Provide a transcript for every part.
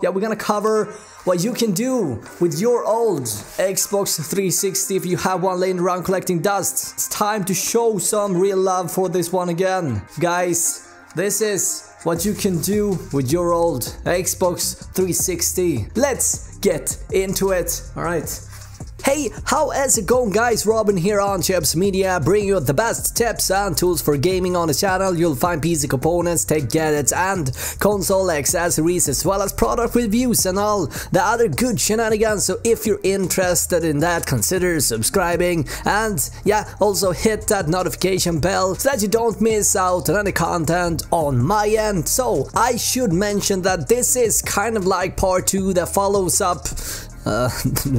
yeah, we're gonna cover what you can do with your old Xbox 360 if you have one laying around collecting dust. It's time to show some real love for this one again. Guys, this is what you can do with your old Xbox 360. Let's get into it. Alright. Hey, how is it going, guys? Robin here on Chips Media, bringing you the best tips and tools for gaming on the channel. You'll find PC components, tech gadgets and console accessories, as well as product reviews and all the other good shenanigans. So if you're interested in that, consider subscribing and yeah, also hit that notification bell so that you don't miss out on any content on my end. So I should mention that this is kind of like part 2 that follows up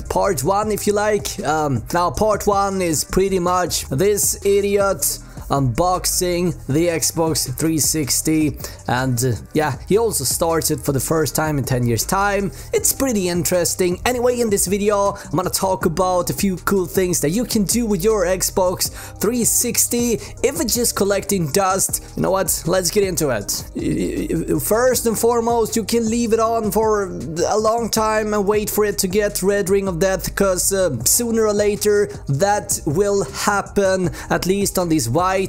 part 1, if you like. Now part 1 is pretty much this idiot unboxing the Xbox 360, and yeah, he also starts it for the first time in 10 years time. It's pretty interesting. Anyway, in this video I'm gonna talk about a few cool things that you can do with your Xbox 360 if it's just collecting dust. You know what, let's get into it. First and foremost, you can leave it on for a long time and wait for it to get red ring of death, because sooner or later that will happen, at least on these white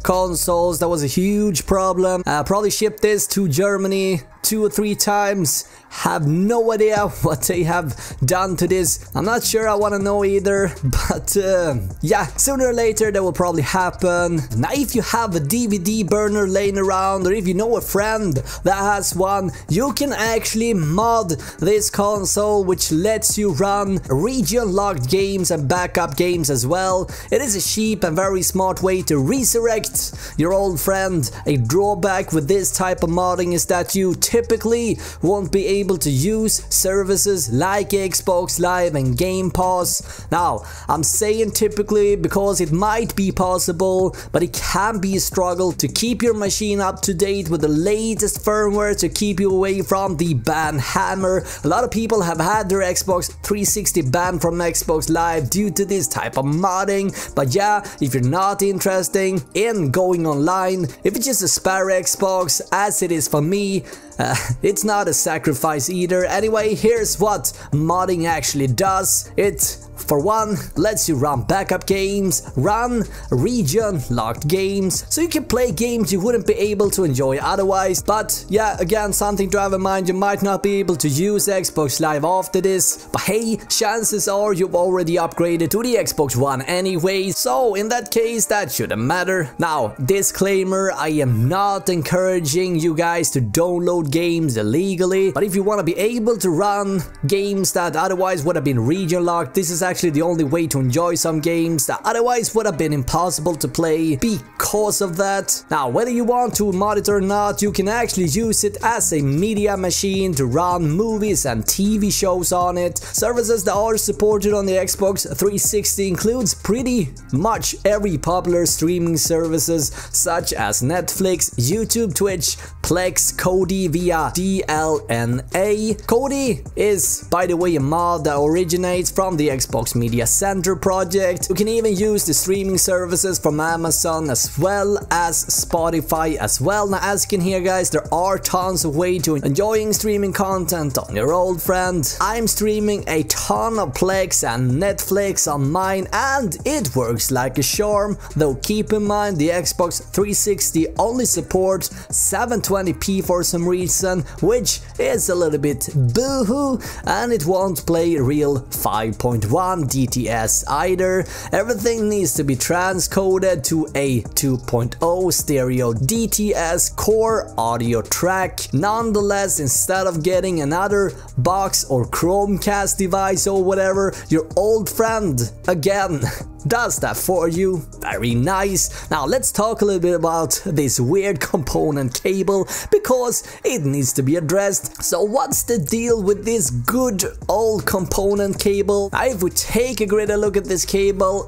consoles. That was a huge problem. Probably shipped this to Germany 2 or 3 times. Have no idea what they have done to this. I'm not sure I want to know either, but yeah, sooner or later that will probably happen. Now if you have a DVD burner laying around, or if you know a friend that has one, you can actually mod this console, which lets you run region locked games and backup games as well. It is a cheap and very smart way to resurrect your old friend. A drawback with this type of modding is that you typically won't be able to use services like Xbox Live and Game Pass. Now, I'm saying typically because it might be possible, but it can be a struggle to keep your machine up to date with the latest firmware to keep you away from the ban hammer. A lot of people have had their Xbox 360 banned from Xbox Live due to this type of modding. But yeah, if you're not interested in going online, if it's just a spare Xbox, as it is for me, it's not a sacrifice either. Anyway, here's what modding actually does. It, for one, lets you run backup games, run region locked games, so you can play games you wouldn't be able to enjoy otherwise. But yeah, again, something to have in mind, you might not be able to use Xbox Live after this, but hey, chances are you've already upgraded to the Xbox One anyway, so in that case that shouldn't matter. Now, disclaimer, I am not encouraging you guys to download games illegally, but if you want to be able to run games that otherwise would have been region locked, this is actually the only way to enjoy some games that otherwise would have been impossible to play because of that. Now, whether you want to mod it or not, you can actually use it as a media machine to run movies and TV shows on it. Services that are supported on the Xbox 360 includes pretty much every popular streaming services such as Netflix, YouTube, Twitch, Plex, Kodi via DLNA. Kodi is, by the way, a mod that originates from the Xbox Media Center project. You can even use the streaming services from Amazon as well as Spotify as well. Now, as you can hear, guys, there are tons of ways to enjoying streaming content on your old friend. I'm streaming a ton of Plex and Netflix on mine, and it works like a charm, though keep in mind the Xbox 360 only supports 720p for some reason, which is a little bit boo-hoo, and it won't play real 5.1 DTS either. Everything needs to be transcoded to a 2.0 stereo DTS core audio track. Nonetheless, instead of getting another box or Chromecast device or whatever, your old friend again does that for you. Very nice. Now let's talk a little bit about this weird component cable, because it needs to be addressed. So what's the deal with this good old component cable? Now, if we take a greater look at this cable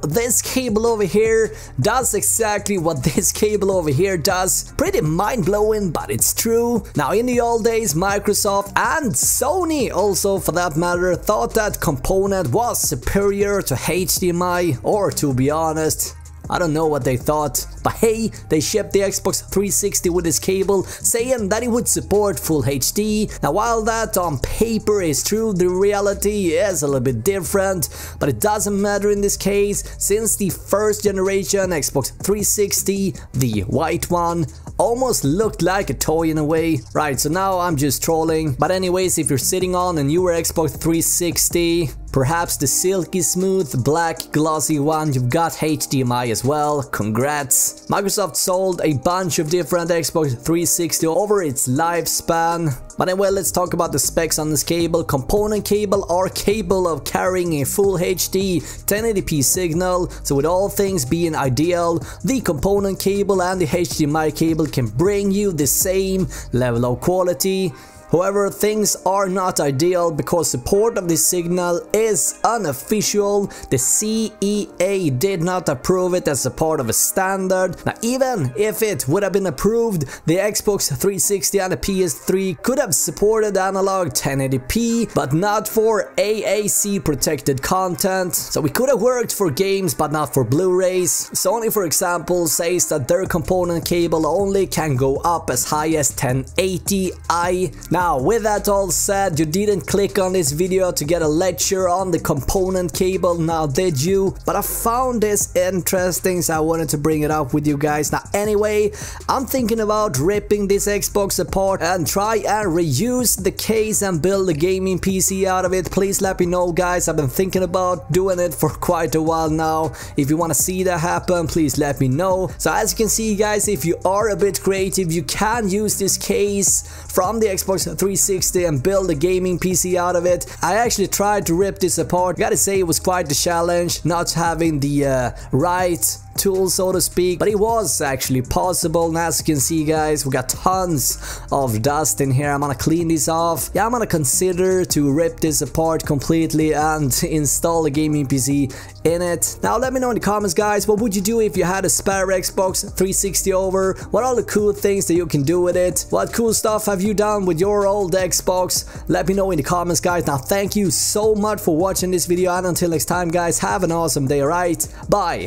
over here does exactly what this cable over here does. Pretty mind-blowing, but it's true. Now, in the old days, Microsoft and Sony also for that matter thought that component was superior to HDMI, or to be honest, I don't know what they thought, but hey, they shipped the Xbox 360 with this cable, saying that it would support full HD. Now while that on paper is true, the reality is a little bit different, but it doesn't matter in this case, since the first generation Xbox 360, the white one, almost looked like a toy in a way. Right, so now I'm just trolling. But anyways, if you're sitting on a newer Xbox 360, perhaps the silky smooth black glossy one, you've got HDMI as well, congrats. Microsoft sold a bunch of different Xbox 360 over its lifespan. But anyway, let's talk about the specs on this cable. Component cable are capable of carrying a full HD 1080p signal, so with all things being ideal, the component cable and the HDMI cable can bring you the same level of quality. However, things are not ideal because support of this signal is unofficial. The CEA did not approve it as a part of a standard. Now, even if it would have been approved, the Xbox 360 and the PS3 could have supported analog 1080p, but not for AAC protected content. So it could have worked for games, but not for Blu-rays. Sony, for example, says that their component cable only can go up as high as 1080i. Now, with that all said, you didn't click on this video to get a lecture on the component cable, now did you? But I found this interesting, so I wanted to bring it up with you guys. Now anyway, I'm thinking about ripping this Xbox apart and try and reuse the case and build a gaming PC out of it. Please let me know, guys. I've been thinking about doing it for quite a while now. If you want to see that happen, please let me know. So as you can see, guys, if you are a bit creative, you can use this case from the Xbox 360 and build a gaming PC out of it. I actually tried to rip this apart. Gotta say, it was quite the challenge, not having the right tool, so to speak, but it was actually possible. And as you can see, guys, we got tons of dust in here. I'm gonna clean this off. Yeah, I'm gonna consider to rip this apart completely and install a gaming PC in it. Now let me know in the comments, guys, what would you do if you had a spare Xbox 360 over? What are the cool things that you can do with it? What cool stuff have you done with your old Xbox? Let me know in the comments, guys. Now thank you so much for watching this video, and until next time, guys, have an awesome day. Alright, bye.